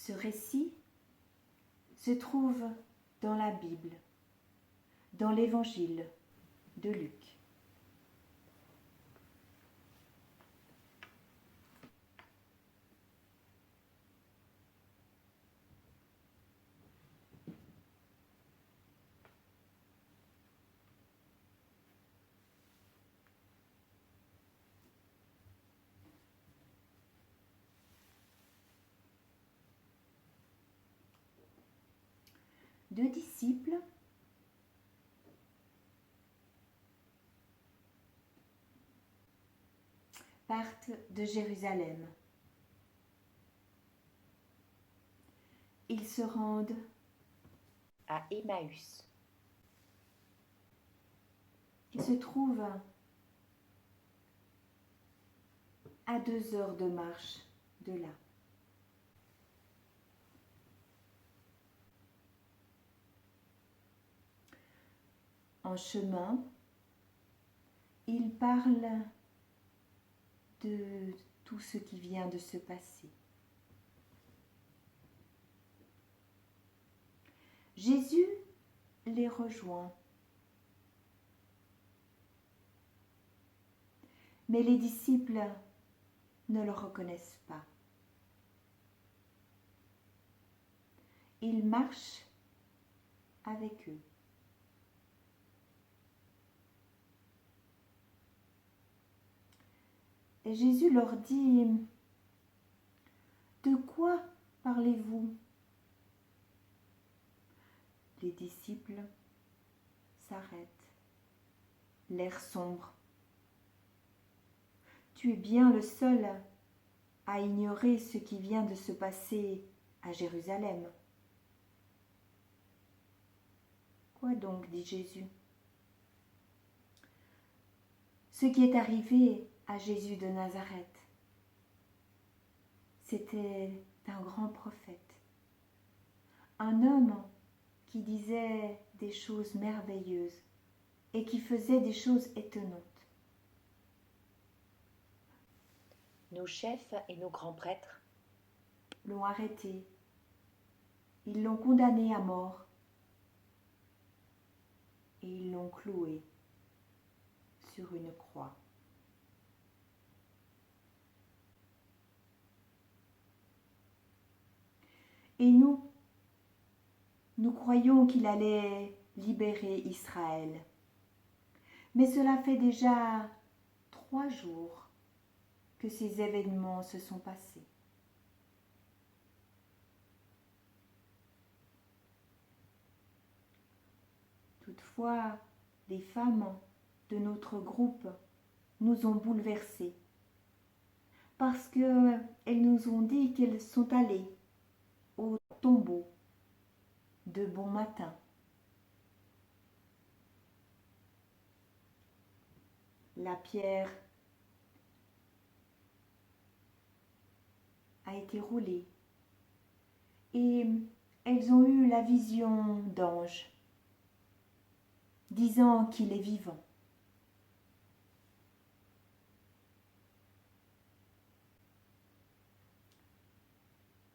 Ce récit se trouve dans la Bible, dans l'Évangile de Luc. Deux disciples partent de Jérusalem. Ils se rendent à Emmaüs, qui se trouve à 2 heures de marche de là. En chemin, ils parlent de tout ce qui vient de se passer. Jésus les rejoint. Mais les disciples ne le reconnaissent pas. Il marche avec eux. Et Jésus leur dit, « De quoi parlez-vous » Les disciples s'arrêtent, l'air sombre. Tu es bien le seul à ignorer ce qui vient de se passer à Jérusalem. Quoi donc, dit Jésus. Ce qui est arrivé à Jésus de Nazareth, c'était un grand prophète, un homme qui disait des choses merveilleuses et qui faisait des choses étonnantes. Nos chefs et nos grands prêtres l'ont arrêté, ils l'ont condamné à mort et ils l'ont cloué sur une croix. Et nous croyons qu'il allait libérer Israël. Mais cela fait déjà 3 jours que ces événements se sont passés. Toutefois, les femmes de notre groupe nous ont bouleversés parce qu'elles nous ont dit qu'elles sont allées au tombeau de bon matin. La pierre a été roulée et elles ont eu la vision d'ange disant qu'il est vivant.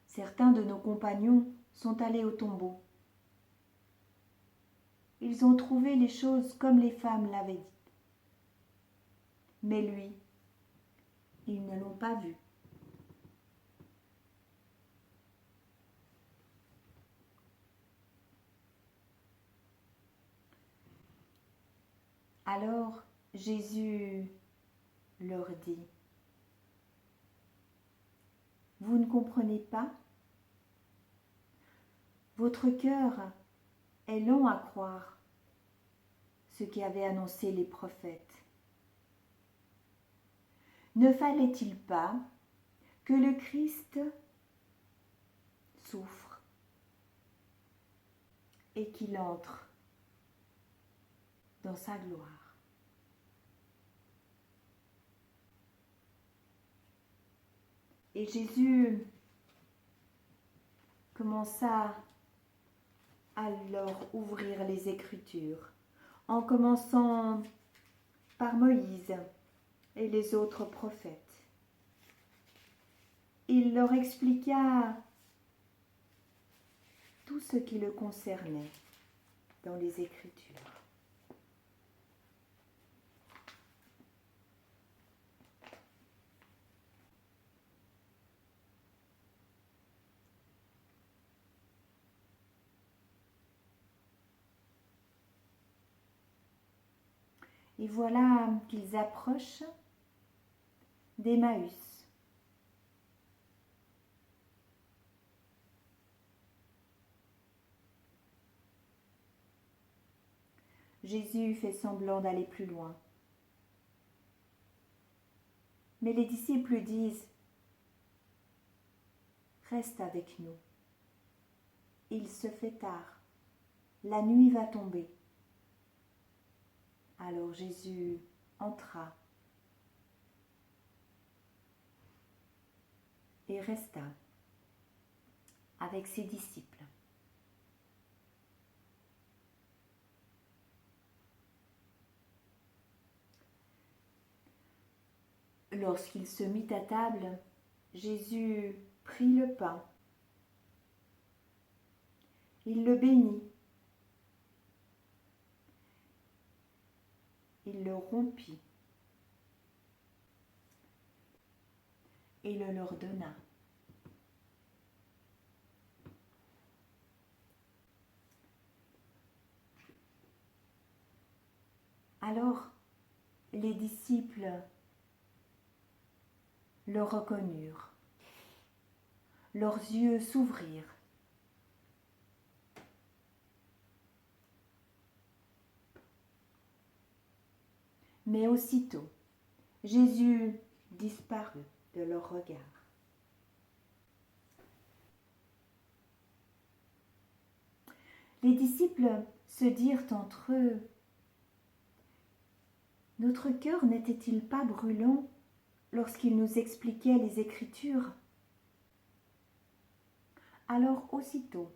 Certains de nos compagnons sont allés au tombeau. Ils ont trouvé les choses comme les femmes l'avaient dit. Mais lui, ils ne l'ont pas vu. Alors Jésus leur dit, « Vous ne comprenez pas ? Votre cœur est long à croire ce qu'avaient annoncé les prophètes. Ne fallait-il pas que le Christ souffre et qu'il entre dans sa gloire ? Et Jésus commença à leur ouvrir les Écritures, en commençant par Moïse et les autres prophètes. Il leur expliqua tout ce qui le concernait dans les Écritures. Et voilà qu'ils approchent d'Emmaüs. Jésus fait semblant d'aller plus loin. Mais les disciples disent « Reste avec nous. Il se fait tard. La nuit va tomber. » Alors Jésus entra et resta avec ses disciples. Lorsqu'il se mit à table, Jésus prit le pain. Il le bénit. Il le rompit et le leur donna. Alors les disciples le reconnurent. Leurs yeux s'ouvrirent. Mais aussitôt, Jésus disparut de leur regard. Les disciples se dirent entre eux, « Notre cœur n'était-il pas brûlant lorsqu'il nous expliquait les Écritures ?» Alors aussitôt,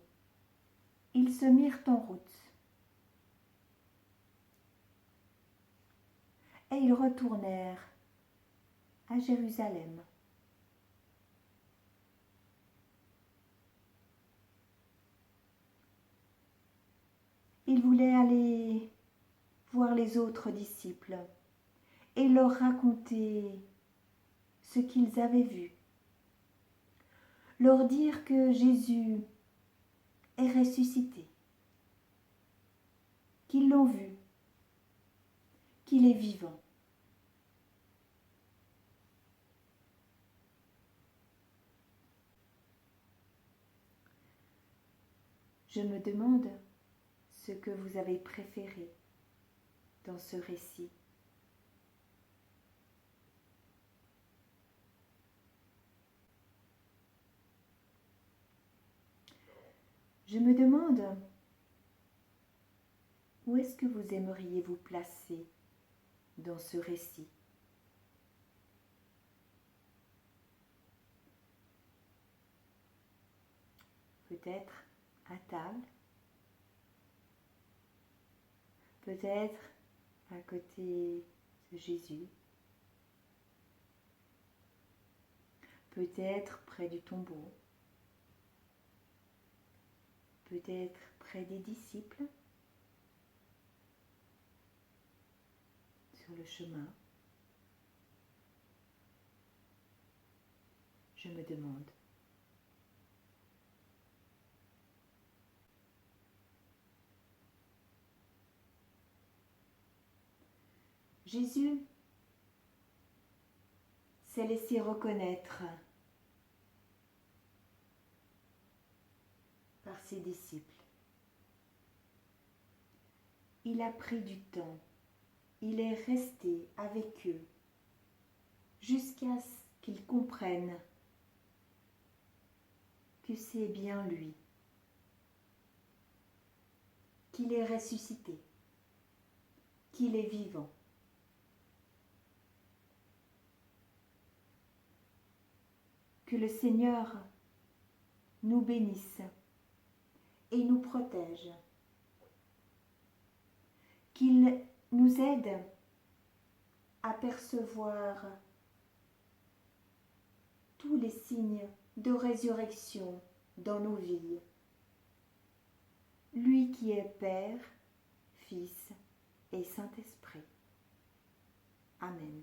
ils se mirent en route. Et ils retournèrent à Jérusalem. Ils voulaient aller voir les autres disciples et leur raconter ce qu'ils avaient vu. Leur dire que Jésus est ressuscité, qu'ils l'ont vu, qu'il est vivant. Je me demande ce que vous avez préféré dans ce récit. Je me demande où est-ce que vous aimeriez vous placer dans ce récit. Peut-être à table, peut-être à côté de Jésus, peut-être près du tombeau, peut-être près des disciples, sur le chemin. Je me demande. Jésus s'est laissé reconnaître par ses disciples. Il a pris du temps, il est resté avec eux jusqu'à ce qu'ils comprennent que c'est bien lui, qu'il est ressuscité, qu'il est vivant. Que le Seigneur nous bénisse et nous protège, qu'il nous aide à percevoir tous les signes de résurrection dans nos vies qui est Père, Fils et Saint-Esprit. Amen.